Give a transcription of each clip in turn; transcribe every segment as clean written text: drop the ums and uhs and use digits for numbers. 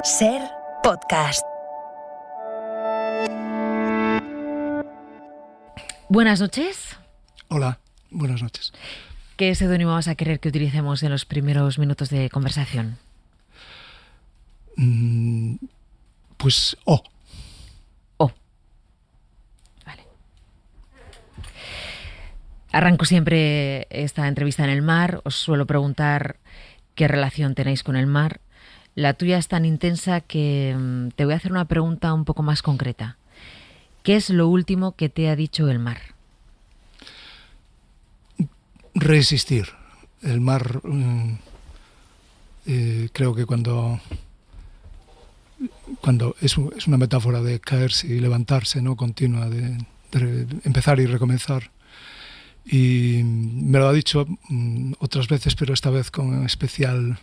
Ser podcast. Buenas noches. Hola, buenas noches. ¿Qué seudónimo vas a querer que utilicemos en los primeros minutos de conversación? Pues O. O. Vale. Arranco siempre esta entrevista en el mar. Os suelo preguntar qué relación tenéis con el mar. La tuya es tan intensa que te voy a hacer una pregunta un poco más concreta. ¿Qué es lo último que te ha dicho el mar? Resistir. El mar, creo que cuando es una metáfora de caerse y levantarse, ¿no? Continua, de empezar y recomenzar. Y me lo ha dicho otras veces, pero esta vez con especial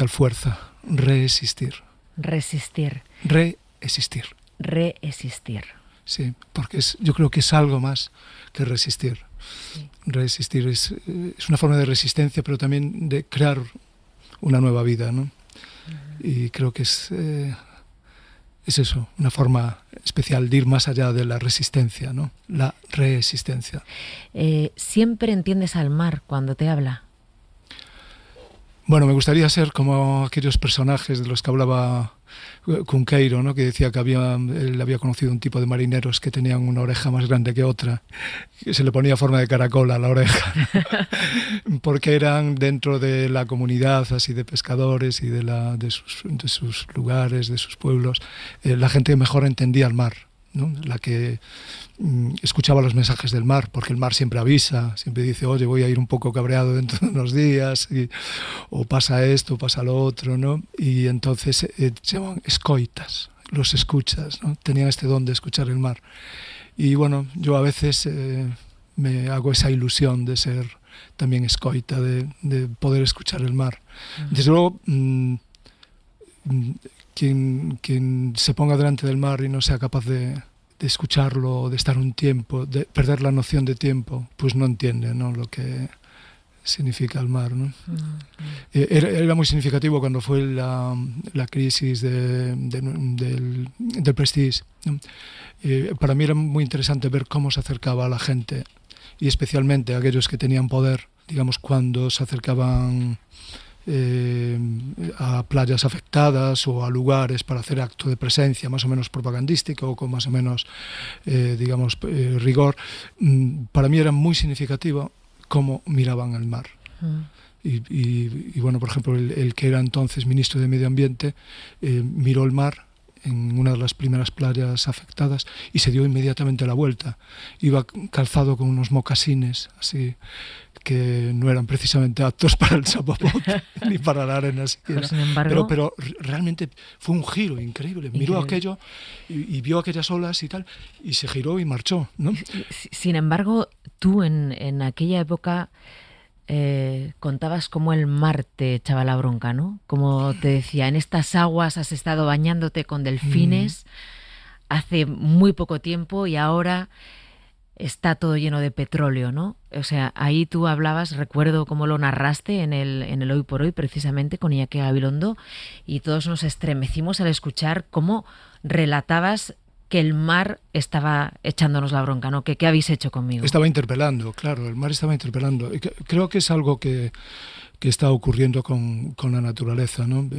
fuerza. Resistir. Resistir. Reexistir. Reexistir. Sí, porque yo creo que es algo más que resistir. Sí. Resistir es una forma de resistencia, pero también de crear una nueva vida, ¿no? Uh-huh. Y creo que es eso, una forma especial de ir más allá de la resistencia, ¿no? La reexistencia. ¿Siempre entiendes al mar cuando te habla? Bueno, me gustaría ser como aquellos personajes de los que hablaba Cunqueiro, ¿no? Que decía que él había conocido un tipo de marineros que tenían una oreja más grande que otra, que se le ponía forma de caracol a la oreja, ¿no? Porque eran dentro de la comunidad así de pescadores y de sus lugares, de sus pueblos, la gente que mejor entendía el mar, ¿no? La que escuchaba los mensajes del mar, porque el mar siempre avisa, siempre dice, oye, voy a ir un poco cabreado dentro de unos días, o pasa esto, o pasa lo otro, ¿no? Y entonces se llaman escoitas, los escuchas, ¿no? Tenían este don de escuchar el mar. Y bueno, yo a veces me hago esa ilusión de ser también escoita, de poder escuchar el mar. Desde luego, quien se ponga delante del mar y no sea capaz de escucharlo, de estar un tiempo, de perder la noción de tiempo, pues no entiende, ¿no? Lo que significa el mar, ¿no? Era muy significativo cuando fue la crisis del Prestige, ¿no? Para mí era muy interesante ver cómo se acercaba a la gente, y especialmente a aquellos que tenían poder, digamos, cuando se acercaban a playas afectadas o a lugares para hacer acto de presencia más o menos propagandístico o con más o menos rigor. Para mí era muy significativo cómo miraban el mar. Y bueno, por ejemplo, el que era entonces ministro de Medio Ambiente miró el mar en una de las primeras playas afectadas y se dio inmediatamente la vuelta. Iba calzado con unos mocasines así que no eran precisamente aptos para el chapopote ni para la arena siquiera. Sin embargo, pero realmente fue un giro increíble. Miró aquello y vio aquellas olas y tal, y se giró y marchó, ¿no? Sin embargo, tú en aquella época contabas cómo el mar te echaba la bronca, ¿no? Como te decía, en estas aguas has estado bañándote con delfines hace muy poco tiempo y ahora está todo lleno de petróleo, ¿no? O sea, ahí tú hablabas, recuerdo cómo lo narraste en el Hoy por Hoy, precisamente con Iñaki Gabilondo, y todos nos estremecimos al escuchar cómo relatabas que el mar estaba echándonos la bronca, ¿no? ¿Qué habéis hecho conmigo? Estaba interpelando, claro, el mar estaba interpelando. Creo que es algo que está ocurriendo con la naturaleza, ¿no?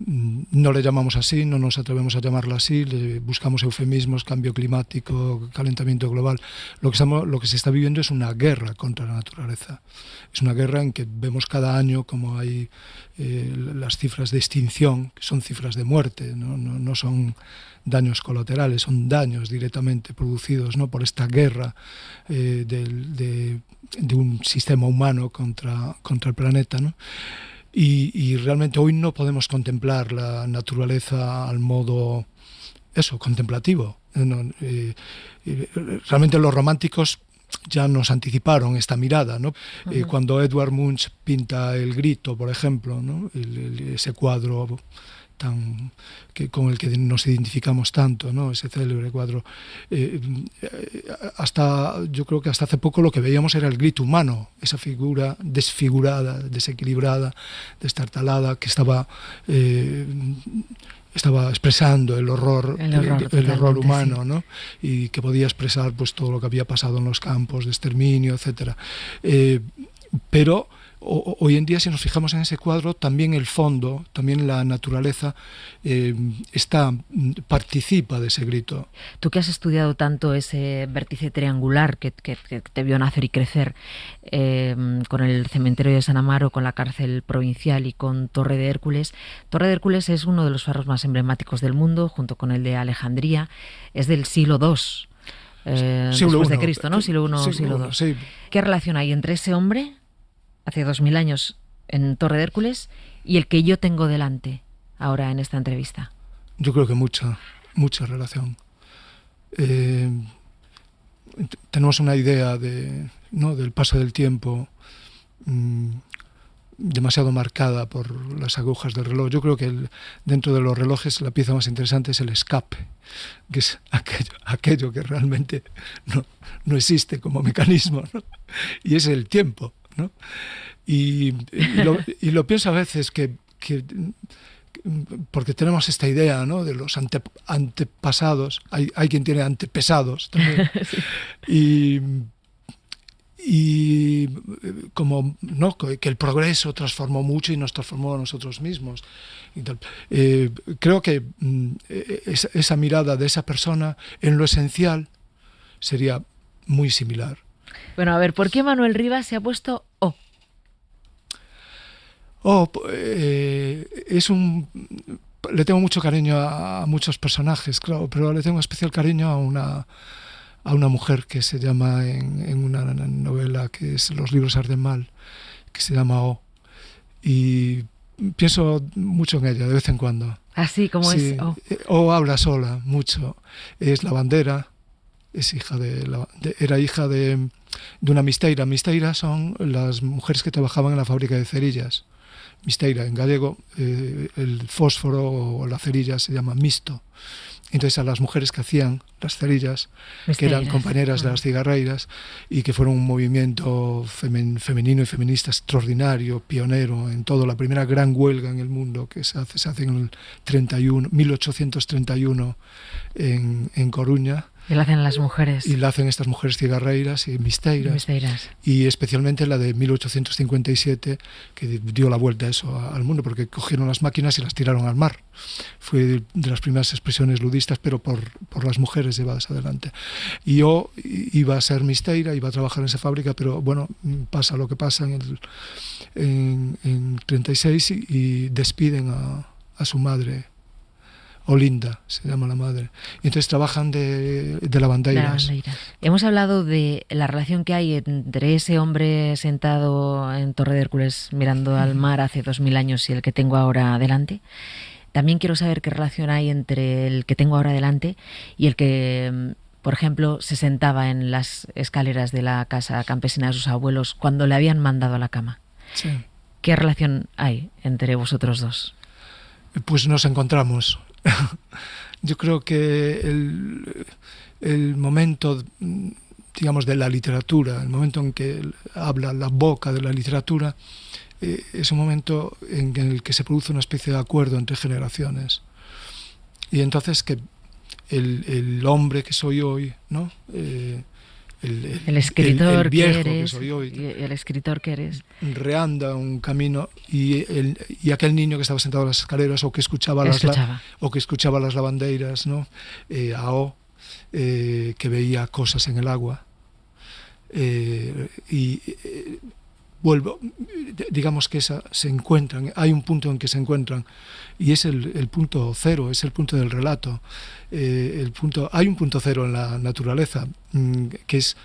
No le llamamos así, no nos atrevemos a llamarla así, le buscamos eufemismos, cambio climático, calentamiento global. Lo que se está viviendo es una guerra contra la naturaleza. Es una guerra en que vemos cada año como hay las cifras de extinción, que son cifras de muerte, no son daños colaterales, son daños directamente producidos, ¿no? Por esta guerra de un sistema humano contra el planeta, ¿no? Y realmente hoy no podemos contemplar la naturaleza al modo, contemplativo. Realmente los románticos ya nos anticiparon esta mirada, ¿no? Uh-huh. Cuando Edvard Munch pinta El Grito, por ejemplo, ¿no? Ese cuadro con el que nos identificamos tanto, ¿no? Ese célebre cuadro. Yo creo que hasta hace poco lo que veíamos era el grito humano, esa figura desfigurada, desequilibrada, destartalada, que estaba expresando el horror humano, sí. ¿no? Y que podía expresar pues todo lo que había pasado en los campos de exterminio, etcétera. Pero hoy en día, si nos fijamos en ese cuadro, también el fondo, también la naturaleza participa de ese grito. Tú que has estudiado tanto ese vértice triangular que te vio nacer y crecer con el cementerio de San Amaro, con la cárcel provincial y con Torre de Hércules. Torre de Hércules es uno de los faros más emblemáticos del mundo, junto con el de Alejandría. Es del siglo II. Después de Cristo, ¿no? Siglo I, siglo II. Sí. ¿Qué relación hay entre ese hombre, hace 2000 años en Torre de Hércules, y el que yo tengo delante ahora en esta entrevista? Yo creo que mucha relación. Tenemos una idea del paso del tiempo demasiado marcada por las agujas del reloj. Yo creo que dentro de los relojes la pieza más interesante es el escape, que es aquello que realmente no existe como mecanismo, ¿no? Y es el tiempo, ¿no? Y lo pienso a veces que porque tenemos esta idea, ¿no?, de los antepasados. Hay quien tiene antepesados también. Sí. Y como, ¿no?, que el progreso transformó mucho y nos transformó a nosotros mismos. Creo que esa mirada de esa persona en lo esencial sería muy similar. Bueno, a ver, ¿por qué Manuel Rivas se ha puesto O? Le tengo mucho cariño a muchos personajes, claro, pero le tengo especial cariño a una mujer que se llama en una novela que es Los libros arden mal, que se llama O. Y pienso mucho en ella de vez en cuando. ¿Así como sí, es O? O habla sola mucho. Es lavandera, es hija era hija de una misteira. Misteira son las mujeres que trabajaban en la fábrica de cerillas. Misteira, en gallego, el fósforo o la cerilla se llama misto. Entonces a las mujeres que hacían las cerillas, misteiras, que eran compañeras de las cigarreiras y que fueron un movimiento femenino y feminista extraordinario, pionero en todo, la primera gran huelga en el mundo que se hace en el 1831 en Coruña. Y la hacen las mujeres. Y la hacen estas mujeres cigarreiras y misteiras. Y especialmente la de 1857, que dio la vuelta a eso al mundo, porque cogieron las máquinas y las tiraron al mar. Fue de las primeras expresiones ludistas, pero por las mujeres llevadas adelante. Y yo iba a ser misteira, iba a trabajar en esa fábrica, pero bueno, pasa lo que pasa en 36 y despiden a su madre. Olinda se llama la madre. Y entonces trabajan de lavandeiras. Hemos hablado de la relación que hay entre ese hombre sentado en Torre de Hércules mirando al mar hace 2000 años y el que tengo ahora delante. También quiero saber qué relación hay entre el que tengo ahora delante y el que, por ejemplo, se sentaba en las escaleras de la casa campesina de sus abuelos cuando le habían mandado a la cama. Sí. ¿Qué relación hay entre vosotros dos? Pues nos encontramos. Yo creo que el momento, digamos, de la literatura, el momento en que habla la boca de la literatura, es un momento en el que se produce una especie de acuerdo entre generaciones. Y entonces que el hombre que soy hoy, ¿no? El escritor el viejo que eres, que soy hoy, y el escritor que eres, reanda un camino y aquel niño que estaba sentado en las escaleras o que escuchaba las lavandeiras, ¿no? Que veía cosas en el agua, vuelvo, digamos que se encuentran, hay un punto en que se encuentran y es el punto cero, es el punto del relato. Hay un punto cero en la naturaleza que es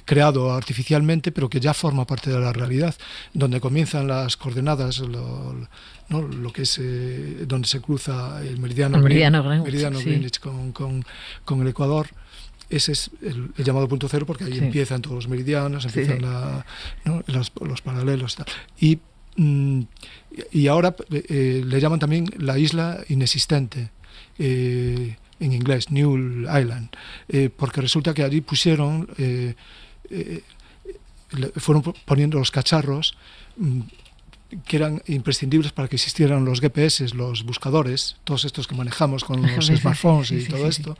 creado artificialmente, pero que ya forma parte de la realidad, donde comienzan las coordenadas, lo que es donde se cruza el meridiano Greenwich con el Ecuador. Ese es el llamado punto cero, porque ahí empiezan todos los meridianos, empiezan los paralelos. Tal. Y Y ahora le llaman también la isla inexistente, en inglés, New Island, porque resulta que allí pusieron, fueron poniendo los cacharros que eran imprescindibles para que existieran los GPS, los buscadores, todos estos que manejamos con los smartphones y todo esto.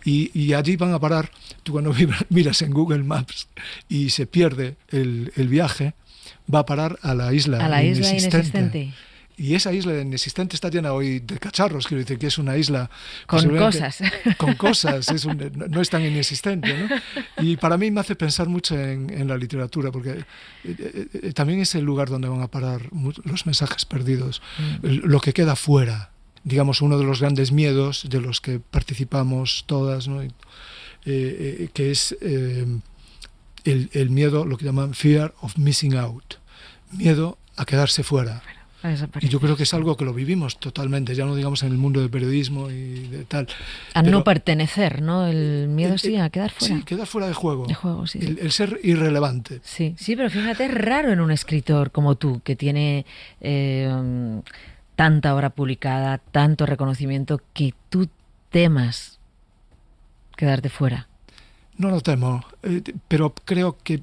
Y allí van a parar, tú cuando miras en Google Maps y se pierde el viaje, va a parar a la isla inexistente. Y esa isla inexistente está llena hoy de cacharros, quiero decir que es una isla con cosas. Con cosas, no es tan inexistente, ¿no? Y para mí me hace pensar mucho en la literatura, porque también es el lugar donde van a parar los mensajes perdidos, lo que queda fuera, digamos, uno de los grandes miedos de los que participamos todas, ¿no? Que es el miedo, lo que llaman fear of missing out, miedo a quedarse fuera. Y yo creo que es algo que lo vivimos totalmente, ya no digamos en el mundo del periodismo y de tal. A no pertenecer, ¿no? El miedo a quedar fuera. Sí, quedar fuera de juego. De juego, sí. El ser irrelevante. Sí, pero fíjate, es raro en un escritor como tú, que tiene tanta obra publicada, tanto reconocimiento, que tú temas quedarte fuera. No lo temo, pero creo que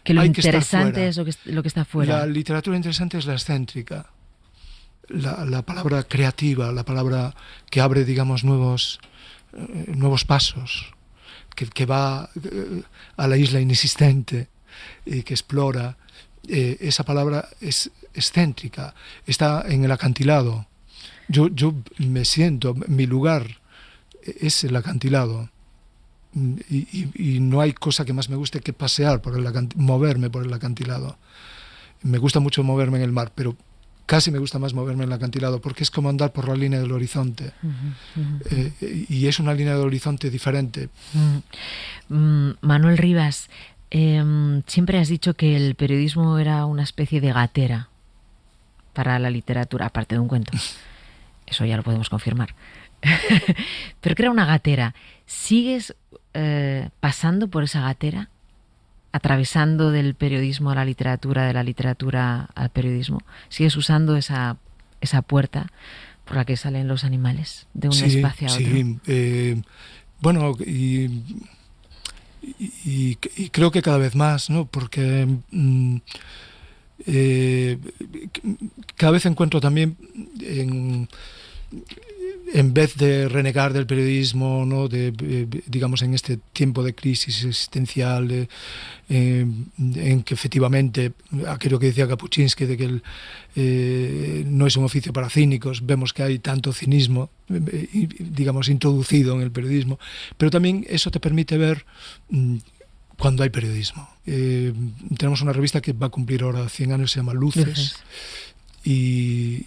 lo hay interesante que es lo que está fuera. La literatura interesante es la excéntrica, la palabra creativa, la palabra que abre, digamos, nuevos pasos, que va a la isla inexistente y que explora. Esa palabra es excéntrica, está en el acantilado. Yo me siento, mi lugar es el acantilado. Y no hay cosa que más me guste que pasear por moverme por el acantilado. Me gusta mucho moverme en el mar, pero casi me gusta más moverme en el acantilado, porque es como andar por la línea del horizonte. Y es una línea del horizonte diferente. Manuel Rivas, siempre has dicho que el periodismo era una especie de gatera para la literatura, aparte de un cuento. Eso ya lo podemos confirmar. Pero que era una gatera. ¿Sigues pasando por esa gatera? ¿Atravesando del periodismo a la literatura, de la literatura al periodismo? ¿Sigues usando esa puerta por la que salen los animales de un espacio a otro? Sí, bueno, y creo que cada vez más, ¿no? Porque cada vez encuentro también en vez de renegar del periodismo, ¿no? Digamos, en este tiempo de crisis existencial, en que efectivamente, aquello que decía Kapuscinski, de que no es un oficio para cínicos, vemos que hay tanto cinismo, digamos, introducido en el periodismo, pero también eso te permite ver cuando hay periodismo. Tenemos una revista que va a cumplir ahora 100 años, se llama Luces. Y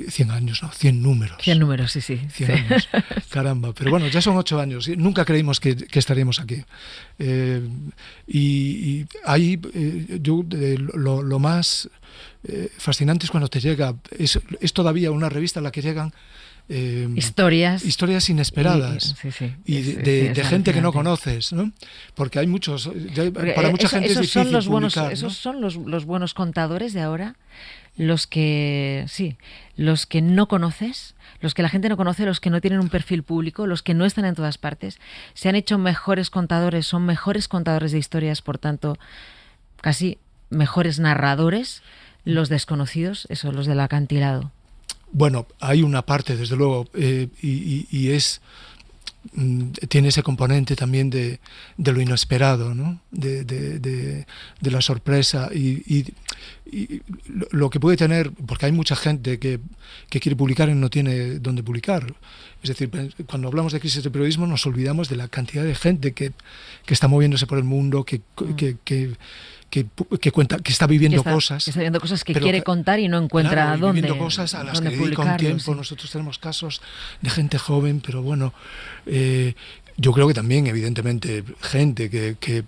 100 años, no, 100 números. 100 números, sí. 100 años, caramba. Pero bueno, ya son 8 años. Nunca creímos que estaríamos aquí. Y ahí lo más fascinante es cuando te llega, es todavía una revista a la que llegan historias inesperadas y de gente que no conoces, ¿no? Porque hay muchos, para mucha gente es difícil publicar, ¿no? Esos son los buenos contadores de ahora, los que no conoces, los que la gente no conoce, los que no tienen un perfil público, los que no están en todas partes, se han hecho mejores contadores, son mejores contadores de historias, por tanto, casi mejores narradores, los desconocidos, los del acantilado. Bueno, hay una parte, desde luego, y tiene ese componente también de lo inesperado, ¿no? de la sorpresa y lo que puede tener, porque hay mucha gente que quiere publicar y no tiene dónde publicar. Es decir, cuando hablamos de crisis de periodismo nos olvidamos de la cantidad de gente que está moviéndose por el mundo, que cuenta, que está viviendo cosas. Que está viviendo cosas que quiere contar y no encuentra dónde. Viviendo cosas a las que dedica un tiempo. Sí. Nosotros tenemos casos de gente joven, pero bueno, yo creo que también, evidentemente, gente que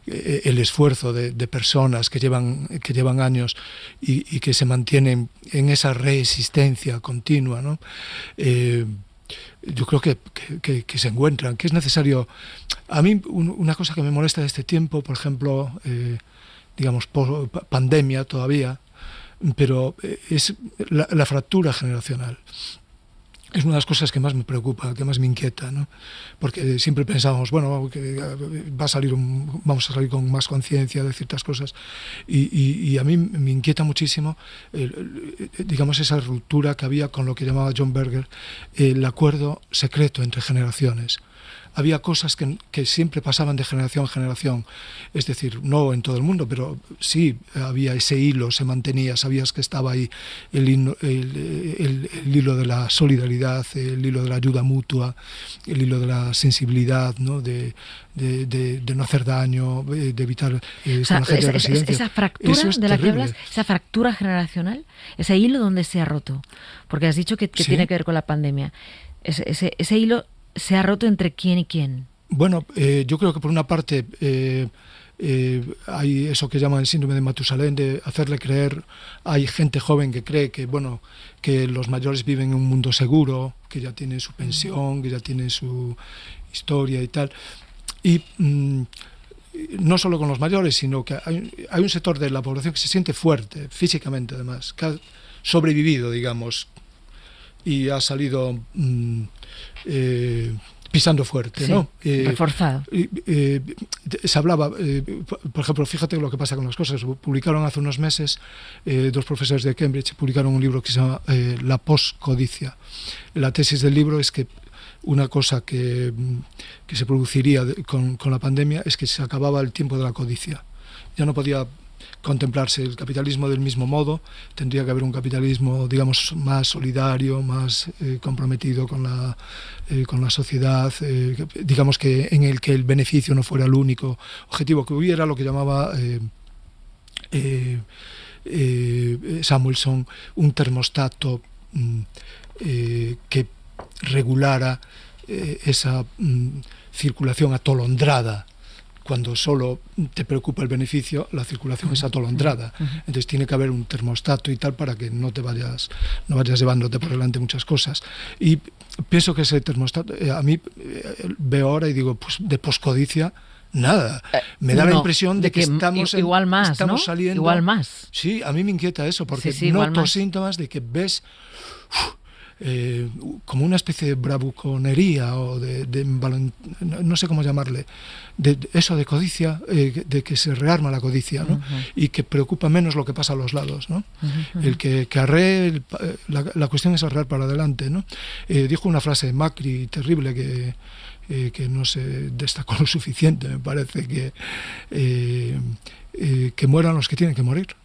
el esfuerzo de personas que llevan años y que se mantienen en esa reexistencia continua, ¿no? Yo creo que se encuentran, que es necesario. A mí una cosa que me molesta de este tiempo, por ejemplo, digamos, pandemia todavía, pero es la fractura generacional. Es una de las cosas que más me preocupa, que más me inquieta, ¿no? Porque siempre pensábamos, bueno, que vamos a salir con más conciencia de ciertas cosas, y a mí me inquieta muchísimo, digamos, esa ruptura que había con lo que llamaba John Berger el acuerdo secreto entre generaciones. Había cosas que siempre pasaban de generación a generación, es decir, no en todo el mundo, pero sí había ese hilo, se mantenía, sabías que estaba ahí el hilo de la solidaridad, el hilo de la ayuda mutua, el hilo de la sensibilidad, ¿no? de no hacer daño, de evitar con la gente de residencia. Esa fractura de la que hablas, esa fractura generacional, ese hilo donde se ha roto, porque has dicho que ¿sí? Tiene que ver con la pandemia. Ese hilo se ha roto entre quién y quién. Bueno, yo creo que por una parte hay eso que llaman el síndrome de Matusalén, de hacerle creer, hay gente joven que cree que, bueno, que los mayores viven en un mundo seguro, que ya tienen su pensión, que ya tienen su historia y tal. Y no solo con los mayores, sino que hay un sector de la población que se siente fuerte, físicamente además, que ha sobrevivido, digamos, y ha salido pisando fuerte, sí, ¿no? Reforzado. Se hablaba, por ejemplo, fíjate lo que pasa con las cosas. Publicaron hace unos meses, dos profesores de Cambridge publicaron un libro que se llama La poscodicia. La tesis del libro es que una cosa que se produciría con la pandemia es que se acababa el tiempo de la codicia. Ya no podía contemplarse el capitalismo del mismo modo, tendría que haber un capitalismo, digamos, más solidario, más comprometido con la sociedad, digamos que en el que el beneficio no fuera el único objetivo, que hubiera lo que llamaba Samuelson un termostato que regulara esa circulación atolondrada. Cuando solo te preocupa el beneficio, la circulación es atolondrada. Entonces tiene que haber un termostato y tal para que no vayas llevándote por delante muchas cosas. Y pienso que ese termostato, a mí veo ahora y digo, pues de poscodicia, nada. Me da la impresión de que estamos igual más, estamos ¿no? saliendo. Igual más. Sí, a mí me inquieta eso, porque sí, noto síntomas de que ves como una especie de bravuconería o no sé cómo llamarle, de eso de codicia, de que se rearma la codicia, ¿no? Y que preocupa menos lo que pasa a los lados, ¿no? El que arree, la cuestión es arrear para adelante, ¿no? Dijo una frase Macri terrible que no se destacó lo suficiente, me parece, que mueran los que tienen que morir,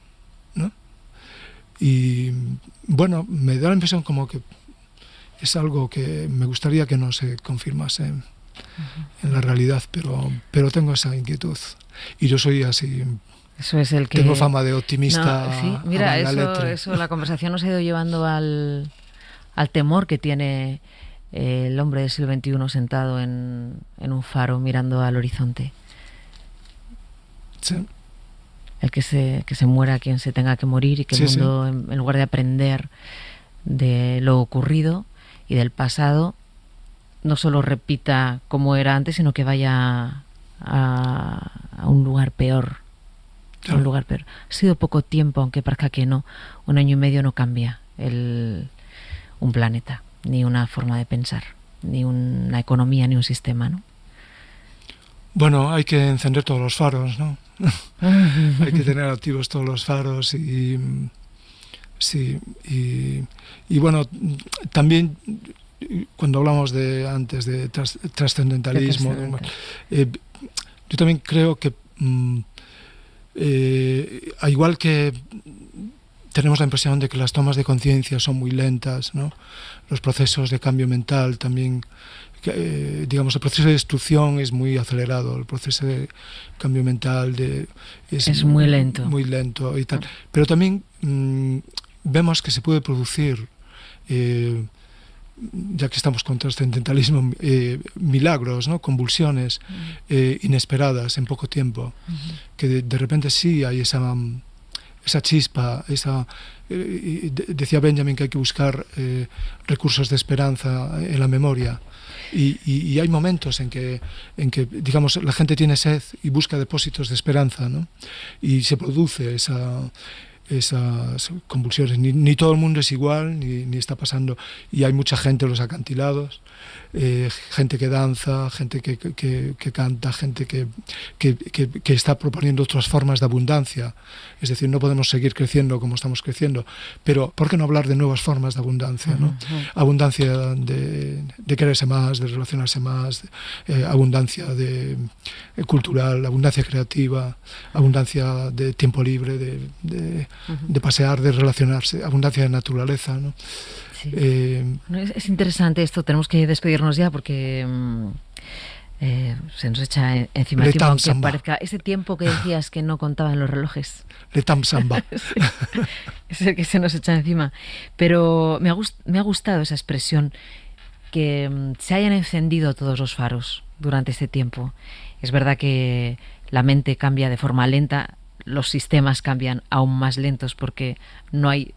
¿no? Y bueno, me da la impresión como que es algo que me gustaría que no se confirmase en la realidad, pero tengo esa inquietud. Y yo soy así. Eso es el que... Tengo fama de optimista. No, sí, mira, eso, la conversación nos ha ido llevando al temor que tiene el hombre del siglo XXI sentado en un faro mirando al horizonte. Sí. El que se muera quien se tenga que morir y que el mundo, en lugar de aprender de lo ocurrido y del pasado, no solo repita como era antes, sino que vaya a un lugar peor. Claro. Un lugar peor. Ha sido poco tiempo, aunque parezca que no. 1 año y medio no cambia un planeta, ni una forma de pensar, ni una economía, ni un sistema, ¿no? Bueno, hay que encender todos los faros, ¿no? Hay que tener activos todos los faros y bueno, también cuando hablamos antes de trascendentalismo, yo también creo que al igual que tenemos la impresión de que las tomas de conciencia son muy lentas, ¿no? Los procesos de cambio mental también, digamos, el proceso de destrucción es muy acelerado, el proceso de cambio mental es muy lento. Muy lento y tal. Pero también vemos que se puede producir, ya que estamos con trascendentalismo, milagros, ¿no? Convulsiones inesperadas en poco tiempo, que de repente sí hay esa chispa, decía Benjamin que hay que buscar recursos de esperanza en la memoria. Y hay momentos en que, digamos, la gente tiene sed y busca depósitos de esperanza, ¿no? Y se produce esas convulsiones. Ni todo el mundo es igual, ni está pasando. Y hay mucha gente en los acantilados, gente que danza, gente que canta, gente que está proponiendo otras formas de abundancia. Es decir, no podemos seguir creciendo como estamos creciendo, pero ¿por qué no hablar de nuevas formas de abundancia, ¿no? Abundancia de quererse más, de relacionarse más, abundancia cultural, abundancia creativa, abundancia de tiempo libre, de pasear, de relacionarse, abundancia de naturaleza, ¿no? Sí. Es interesante esto, tenemos que despedirnos ya porque se nos echa encima el tiempo, aunque parezca ese tiempo que decías que no contaban los relojes. Le tam samba. Sí, es el que se nos echa encima. Pero me ha gustado esa expresión, que se hayan encendido todos los faros durante este tiempo. Es verdad que la mente cambia de forma lenta, los sistemas cambian aún más lentos porque no hay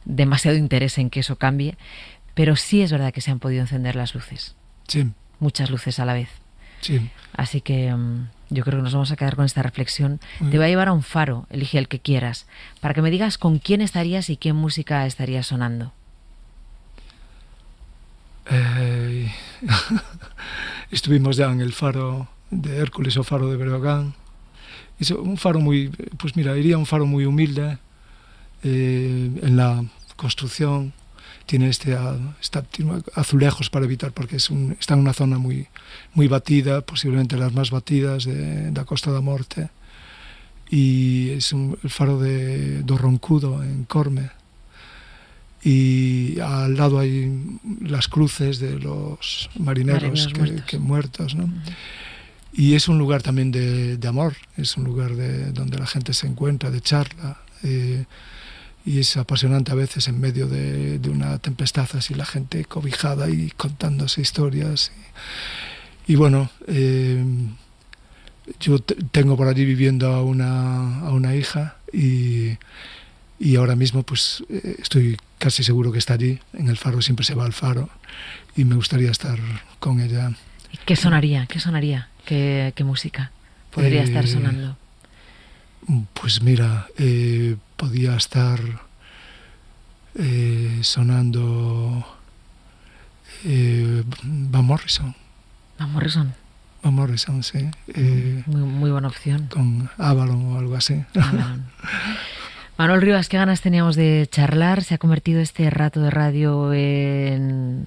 demasiado interés en que eso cambie, pero sí es verdad que se han podido encender las luces. Sí. Muchas luces a la vez. Sí. Así que yo creo que nos vamos a quedar con esta reflexión. Te voy a llevar a un faro, elige el que quieras, para que me digas con quién estarías y qué música estaría sonando. Estuvimos ya en el faro de Hércules o faro de Breogán. Es un faro muy, pues mira, iría a un faro muy humilde en la construcción. Tiene tiene azulejos para evitar, porque está en una zona muy, muy batida, posiblemente las más batidas de la Costa da Morte. Y es el faro de Roncudo, en Corme. Y al lado hay las cruces de los marineros muertos, ¿no? Y es un lugar también de amor, es un lugar donde la gente se encuentra, de charla, y es apasionante a veces en medio de una tempestad, así la gente cobijada y contándose historias. Y bueno, yo tengo por allí viviendo a una hija y ahora mismo pues estoy casi seguro que está allí. En el faro siempre se va al faro y me gustaría estar con ella. ¿Y qué sonaría? ¿Qué sonaría? ¿Qué música podría estar sonando? Pues mira, podía estar sonando Van Morrison. Van Morrison. Van Morrison, sí. Muy buena opción. Con Avalon o algo así. Avalon. Manuel Rivas, qué ganas teníamos de charlar. Se ha convertido este rato de radio en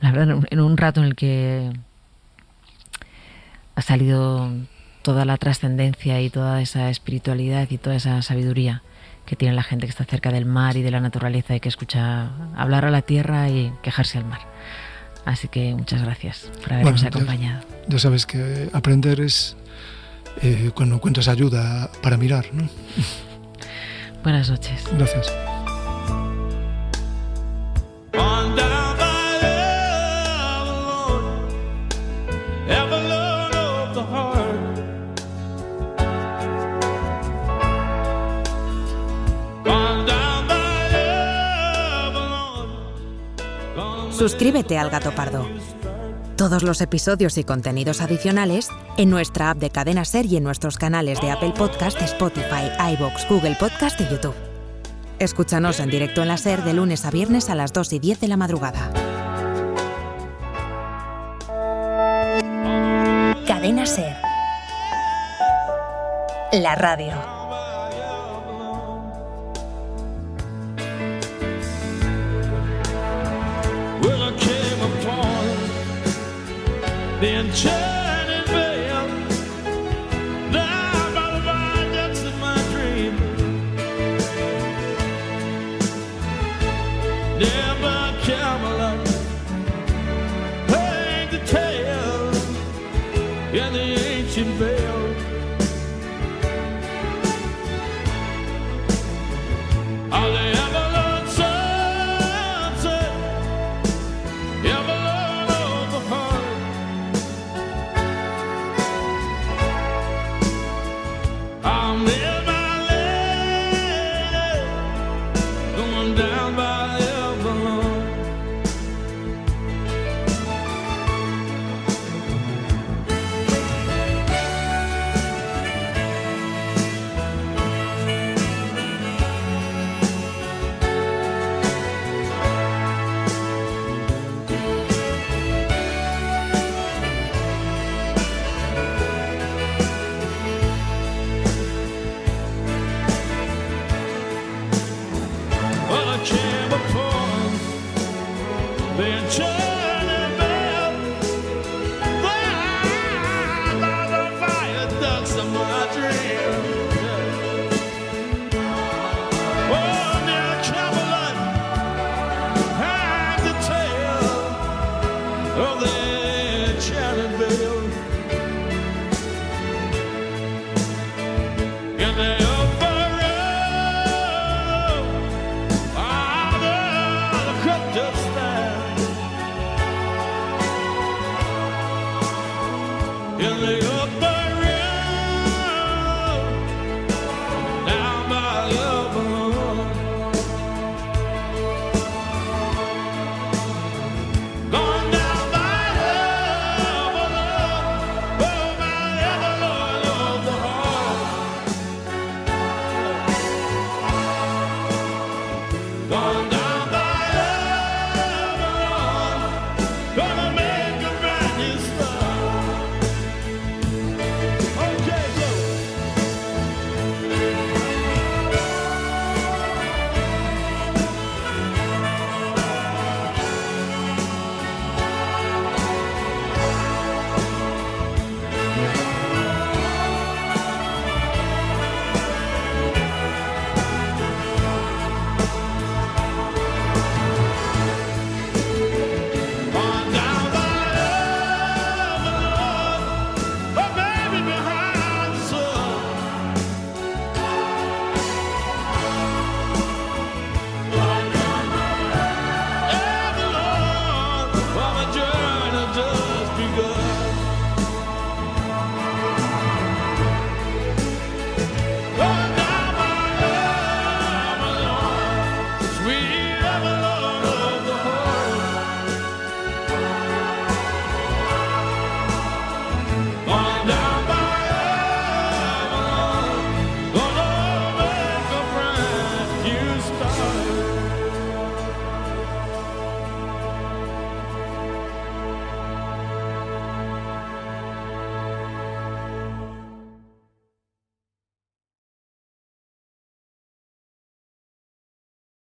un rato en el que ha salido toda la trascendencia y toda esa espiritualidad y toda esa sabiduría que tiene la gente que está cerca del mar y de la naturaleza y que escucha hablar a la tierra y quejarse al mar. Así que muchas gracias por habernos acompañado. Ya sabes que aprender es cuando encuentras ayuda para mirar, ¿no? Buenas noches. Gracias. Suscríbete al Gato Pardo. Todos los episodios y contenidos adicionales en nuestra app de Cadena Ser y en nuestros canales de Apple Podcast, Spotify, iVoox, Google Podcast y YouTube. Escúchanos en directo en la Ser de lunes a viernes a las 2:10 de la madrugada. Cadena Ser. La radio. The enchanted veil, down by the viaducts of my dream. Never Camelot, hang the tale in the ancient veil. Are they ever learned sunset? Ever learn of the heart? I'm in my lady, going down by Everlong. picture